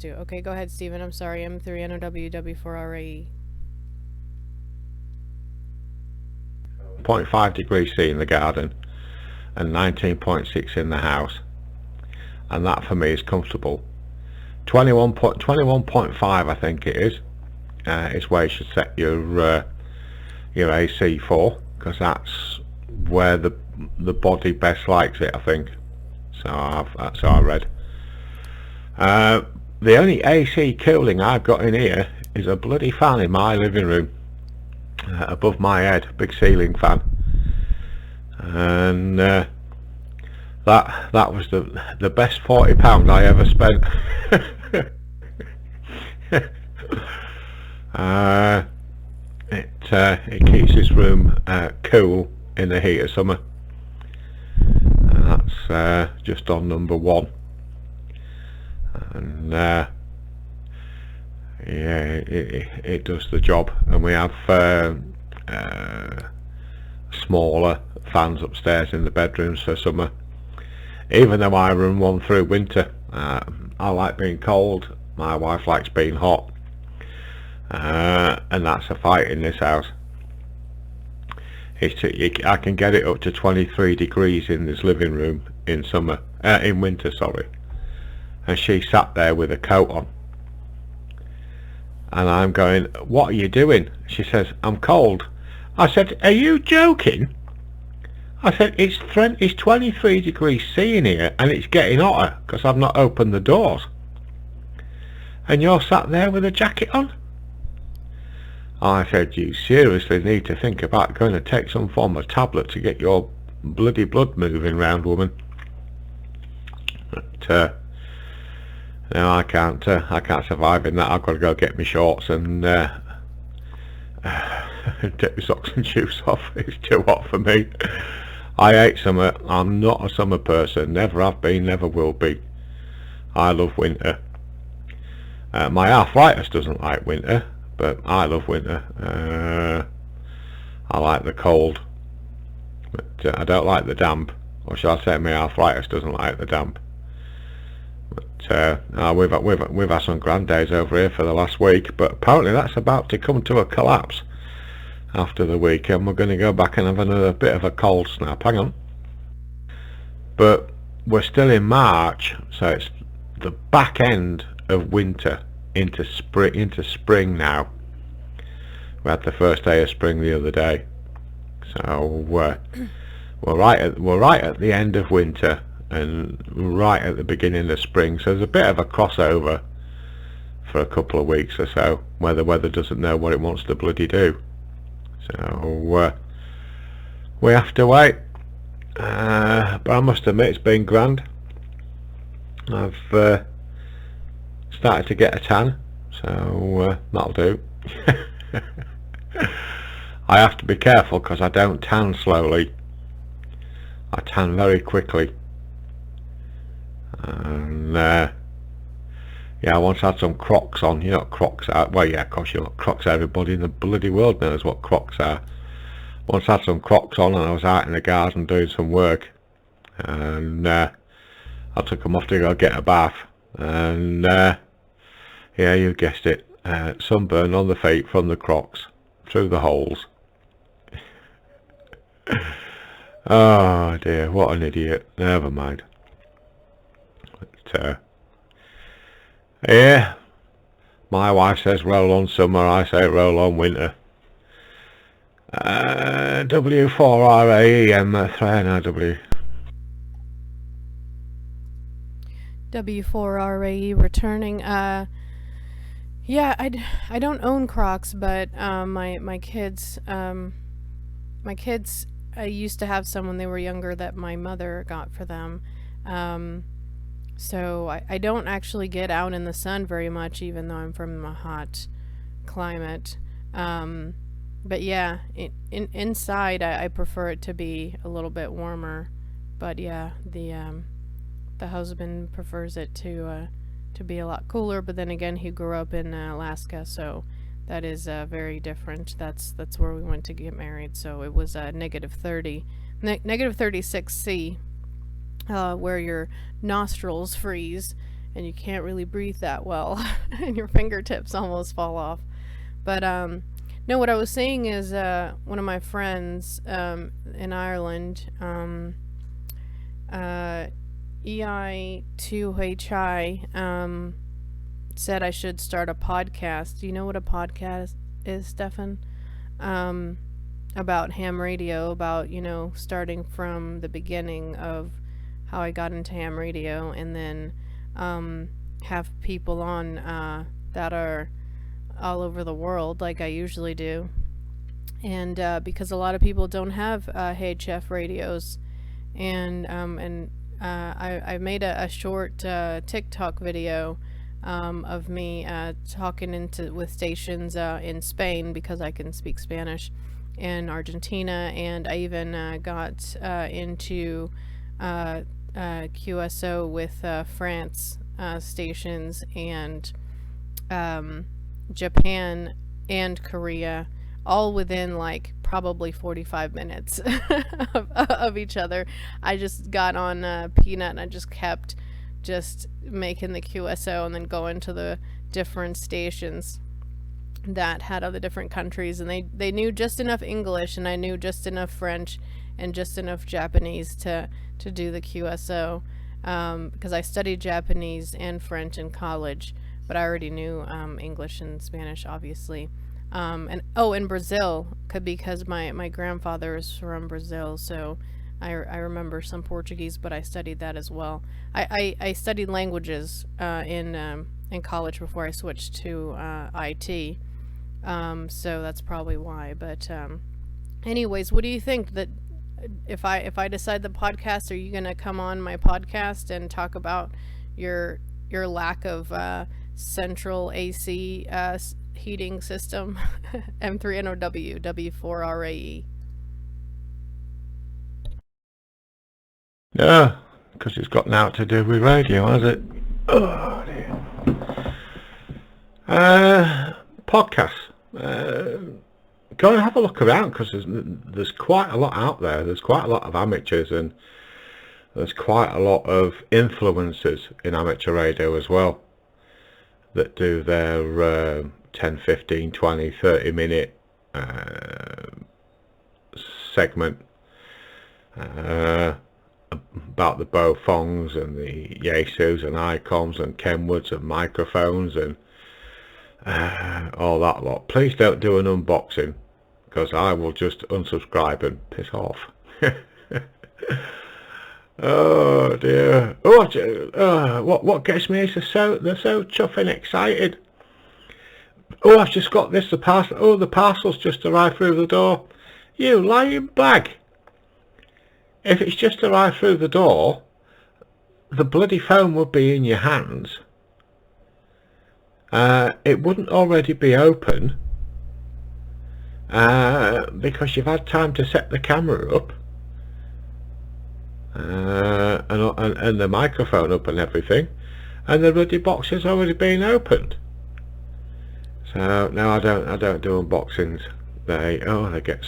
to. Okay, go ahead, Stephen. I'm sorry. M3NOW W4RAE. 0.5 degrees C in the garden and 19.6 in the house, and that for me is comfortable. 21.5 I think it is where you should set your AC for, because that's where the body best likes it, I think. That's how I read. The only AC cooling I've got in here is a bloody fan in my living room, above my head, big ceiling fan, and that was the best £40 I ever spent. It keeps this room cool in the heat of summer, and that's just on number one. And yeah, it does the job. And we have smaller fans upstairs in the bedrooms for summer, even though I run one through winter. I like being cold, my wife likes being hot, and that's a fight in this house. I can get it up to 23 degrees in this living room in winter, sorry, and she sat there with a coat on, and I'm going, what are you doing? She says, I'm cold. I said, are you joking? I said, it's 23 degrees C in here, and it's getting hotter because I've not opened the doors, and you're sat there with a jacket on? I said, you seriously need to think about going to take some form of tablet to get your bloody blood moving round, woman. But no, I can't survive in that. I've got to go get my shorts and take my socks and shoes off. It's too hot for me. I hate summer. I'm not a summer person, never have been, never will be. I love winter. My arthritis doesn't like winter, but I love winter. I like the cold, but I don't like the damp, or shall I say my arthritis doesn't like the damp. But we've had some grand days over here for the last week, but apparently that's about to come to a collapse after the weekend. We're going to go back and have another bit of a cold snap. Hang on. But we're still in March, so it's the back end of winter into spring now. We had the first day of spring the other day, so we're right at the end of winter and right at the beginning of spring. So there's a bit of a crossover for a couple of weeks or so where the weather doesn't know what it wants to bloody do. So we have to wait. But I must admit, it's been grand. I've started to get a tan, so that'll do. I have to be careful because I don't tan slowly. I tan very quickly. And yeah, I once had some Crocs on. You know what Crocs are? Well, yeah, of course you know what Crocs are. Everybody in the bloody world knows what Crocs are. Once had some Crocs on and I was out in the garden doing some work, and I took them off to go get a bath, and yeah, you guessed it, sunburn on the feet from the Crocs through the holes. Oh dear, what an idiot. Never mind. But yeah, my wife says roll on summer, I say roll on winter. W4RAE M3NOW. W4RAE returning. Yeah, I don't own Crocs, but my kids used to have some when they were younger that my mother got for them. So I don't actually get out in the sun very much, even though I'm from a hot climate. But yeah, inside I prefer it to be a little bit warmer. But yeah, the husband prefers it to be a lot cooler. But then again, he grew up in Alaska, so that is very different. That's where we went to get married. So it was negative 36 C, where your nostrils freeze, and you can't really breathe that well, and your fingertips almost fall off. But no, what I was saying is one of my friends in Ireland, uh, EI2HI, said I should start a podcast. Do you know what a podcast is, Stefan? Um, about ham radio, about, starting from the beginning of how I got into ham radio, and then have people on that are all over the world, like I usually do. And because a lot of people don't have HF radios, and I made a short TikTok video of me talking with stations in Spain, because I can speak Spanish, and Argentina, and I even got into QSO with France stations, and Japan and Korea, all within like probably 45 minutes of each other. I just got on Peanut, and I just kept just making the QSO and then going to the different stations that had other different countries, and they knew just enough English, and I knew just enough French and just enough Japanese to do the QSO, because I studied Japanese and French in college, but I already knew English and Spanish, obviously. In Brazil, because my grandfather is from Brazil, so I remember some Portuguese, but I studied that as well. I studied languages in college before I switched to IT, so that's probably why. But anyways, what do you think that if I decide the podcast, are you gonna come on my podcast and talk about your lack of central AC heating system, M3NOW, W4RAE? Yeah, because it's got now to do with radio, has it? Oh dear. Podcasts. Go and have a look around, because there's quite a lot out there. There's quite a lot of amateurs, and there's quite a lot of influencers in amateur radio as well, that do their 10, 15, 20, 30 minute segment about the Bofons and the Yaesus and Icoms and Kenwoods and microphones and all that lot. Please don't do an unboxing, because I will just unsubscribe and piss off. Oh dear. What gets me is they're so chuffed and excited. Oh, I've just got this, the parcel. Oh, the parcel's just arrived through the door. You lying bag. If it's just arrived through the door, the bloody phone would be in your hands. It wouldn't already be open, because you've had time to set the camera up, and the microphone up and everything, and the bloody box has already been opened. So no, I don't do unboxings. They get